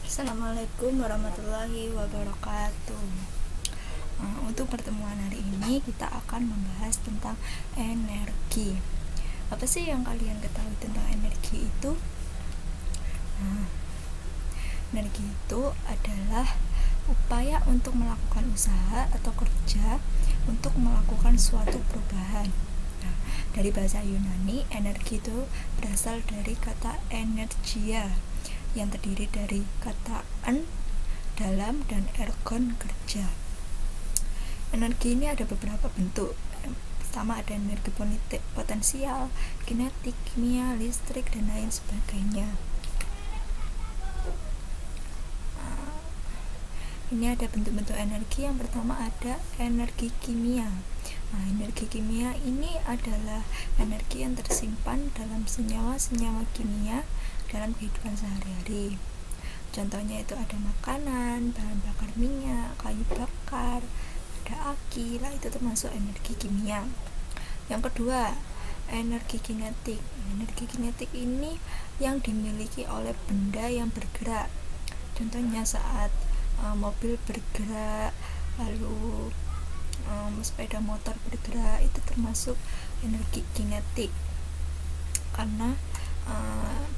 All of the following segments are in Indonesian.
Assalamualaikum warahmatullahi wabarakatuh. Untuk pertemuan hari ini kita akan membahas tentang energi. Apa sih yang kalian ketahui tentang energi itu? Energi itu adalah upaya untuk melakukan usaha atau kerja untuk melakukan suatu perubahan. Dari bahasa Yunani, energi itu berasal dari kata energia yang terdiri dari kata en, dalam, dan ergon, kerja. Energi ini ada beberapa bentuk. Pertama ada energi potensial, kinetik, kimia, listrik, dan lain sebagainya. Ini ada bentuk-bentuk energi. Yang pertama ada energi kimia. Energi kimia ini adalah energi yang tersimpan dalam senyawa-senyawa kimia dalam kehidupan sehari-hari. Contohnya itu ada makanan, bahan bakar minyak, kayu bakar, ada aki, itu termasuk energi kimia. Yang kedua, energi kinetik. Energi kinetik ini yang dimiliki oleh benda yang bergerak. Contohnya saat mobil bergerak, lalu sepeda motor bergerak, itu termasuk energi kinetik karena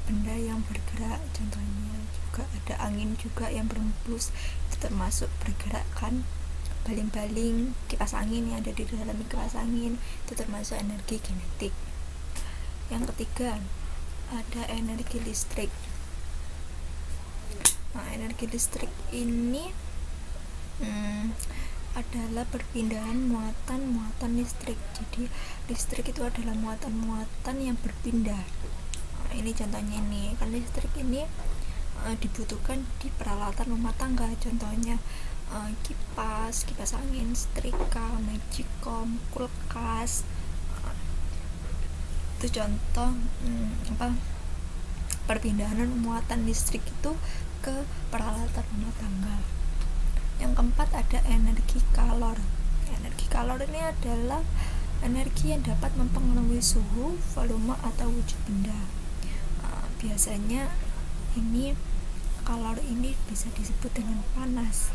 benda yang bergerak. Contohnya juga ada angin juga yang berhembus, itu termasuk bergerak kan. Baling-baling kipas angin yang ada di dalam kipas angin itu termasuk energi kinetik. Yang ketiga ada energi listrik. Energi listrik ini adalah perpindahan muatan listrik. Jadi listrik itu adalah muatan-muatan yang berpindah. Ini contohnya ini, kan listrik ini dibutuhkan di peralatan rumah tangga. Contohnya kipas angin, setrika, magicom, kulkas. Itu contoh perpindahan muatan listrik itu ke peralatan rumah tangga. Yang keempat ada energi kalor. Energi kalor ini adalah energi yang dapat mempengaruhi suhu, volume, atau wujud benda. Biasanya ini kalor ini bisa disebut dengan panas.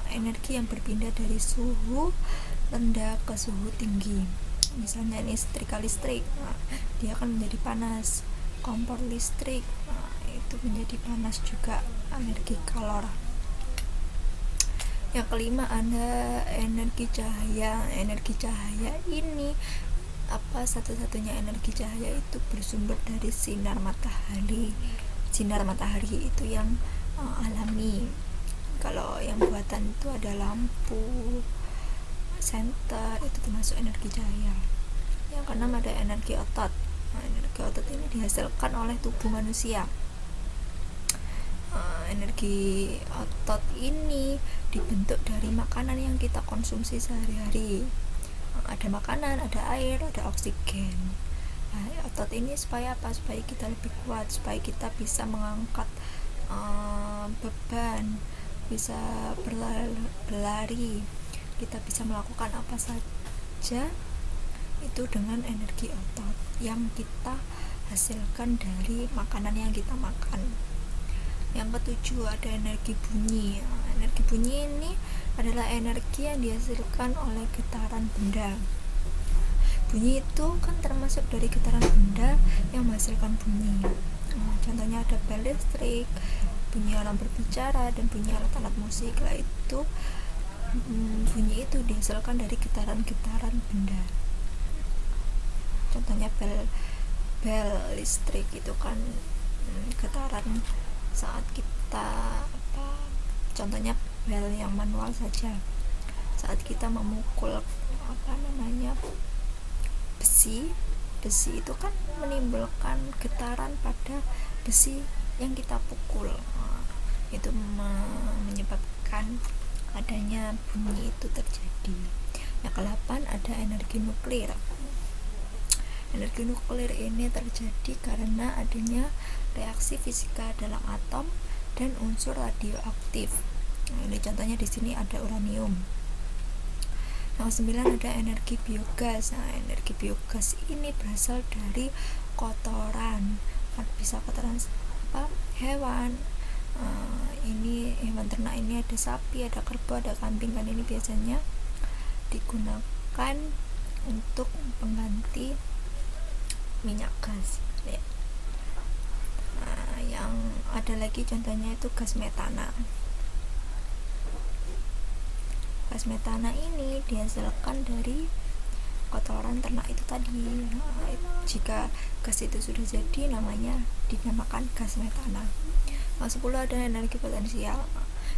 Energi yang berpindah dari suhu rendah ke suhu tinggi. Misalnya ini setrika listrik, dia akan menjadi panas. Kompor listrik, itu menjadi panas juga, energi kalor. Yang kelima ada energi cahaya. Energi cahaya ini satu-satunya energi cahaya itu bersumber dari sinar matahari. Sinar matahari itu yang alami. Kalau yang buatan itu ada lampu, senter, itu termasuk energi cahaya. Yang keenam ada energi otot. Energi otot ini dihasilkan oleh tubuh manusia. Energi otot ini dibentuk dari makanan yang kita konsumsi sehari-hari. Ada makanan, ada air, ada oksigen. Otot ini supaya apa? Supaya kita lebih kuat, supaya kita bisa mengangkat beban, bisa berlari, kita bisa melakukan apa saja itu dengan energi otot yang kita hasilkan dari makanan yang kita makan. Yang ketujuh ada energi bunyi. Energi bunyi ini adalah energi yang dihasilkan oleh getaran benda. Bunyi itu kan termasuk dari getaran benda yang menghasilkan bunyi. Contohnya ada bel listrik, bunyi orang berbicara, dan bunyi alat-alat musik. Itu bunyi itu dihasilkan dari getaran-getaran benda. Contohnya bel listrik itu kan getaran saat kita contohnya bel yang manual saja, saat kita memukul besi itu kan menimbulkan getaran pada besi yang kita pukul. Itu menyebabkan adanya bunyi itu terjadi. Yang ke-8 ada energi nuklir. Energi nuklir ini terjadi karena adanya reaksi fisika dalam atom dan unsur radioaktif. Ini contohnya di sini ada uranium. Yang 9 ada energi biogas. Energi biogas ini berasal dari kotoran. Bisa kotoran hewan ini hewan ternak ini ada sapi, ada kerbau, ada kambing kan, ini biasanya digunakan untuk pengganti minyak gas ya. Nah, yang ada lagi contohnya itu gas metana. Gas metana ini dihasilkan dari kotoran ternak itu tadi. Nah, jika gas itu sudah jadi, dinamakan gas metana. Nah, 10 ada energi potensial.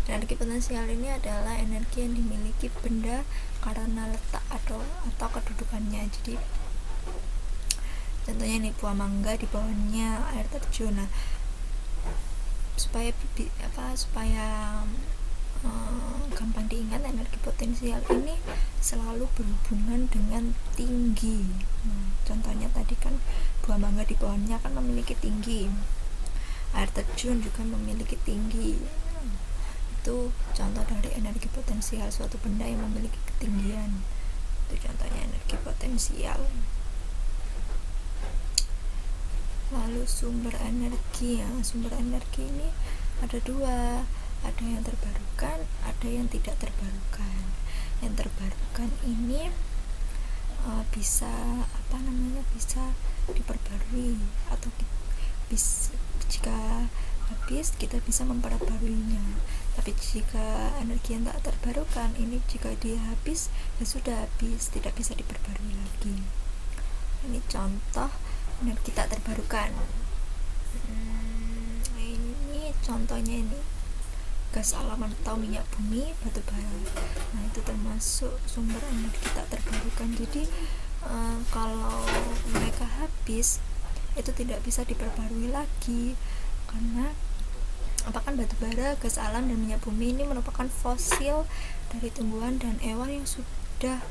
Energi potensial ini adalah energi yang dimiliki benda karena letak atau kedudukannya. Jadi contohnya ini buah mangga, di bawahnya air terjun. Nah, supaya gampang diingat, energi potensial ini selalu berhubungan dengan tinggi. Nah, contohnya tadi kan buah mangga di bawahnya kan memiliki tinggi, air terjun juga memiliki tinggi. Itu contoh dari energi potensial suatu benda yang memiliki ketinggian. Itu contohnya energi potensial. Lalu sumber energi ya. Sumber energi ini ada dua, ada yang terbarukan, ada yang tidak terbarukan. Yang terbarukan ini bisa diperbarui, atau jika habis kita bisa memperbaruinya. Tapi jika energi yang tak terbarukan ini, jika dia habis ya sudah habis, tidak bisa diperbarui lagi. Ini contoh energi tak terbarukan. Ini contohnya ini gas alam atau minyak bumi, batu bara. Nah, itu termasuk sumber energi tak terbarukan. Jadi kalau mereka habis itu tidak bisa diperbarui lagi, karena batu bara, gas alam, dan minyak bumi ini merupakan fosil dari tumbuhan dan hewan yang sudah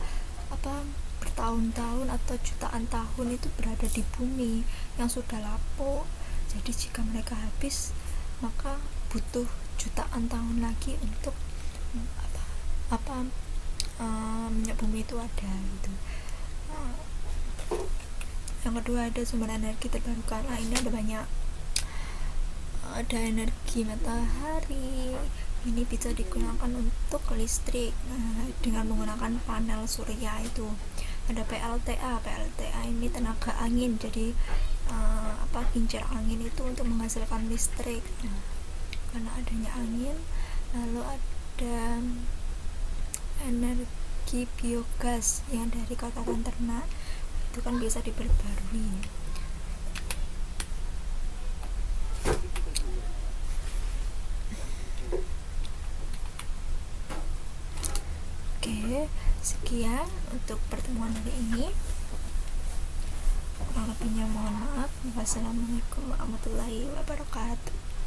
bertahun-tahun atau jutaan tahun itu berada di bumi, yang sudah lapuk. Jadi jika mereka habis, maka butuh jutaan tahun lagi untuk minyak bumi itu ada gitu. Yang kedua ada sumber energi terbarukan. Ini ada banyak. Ada energi matahari, ini bisa digunakan untuk listrik dengan menggunakan panel surya. Itu ada PLTA ini tenaga angin. Jadi kincir angin itu untuk menghasilkan listrik karena adanya angin. Lalu ada energi biogas yang dari kotoran ternak, itu kan bisa diperbarui. Oke, sekian untuk pertemuan hari ini. Kurang lebihnya mohon maaf. Wassalamualaikum warahmatullahi wabarakatuh.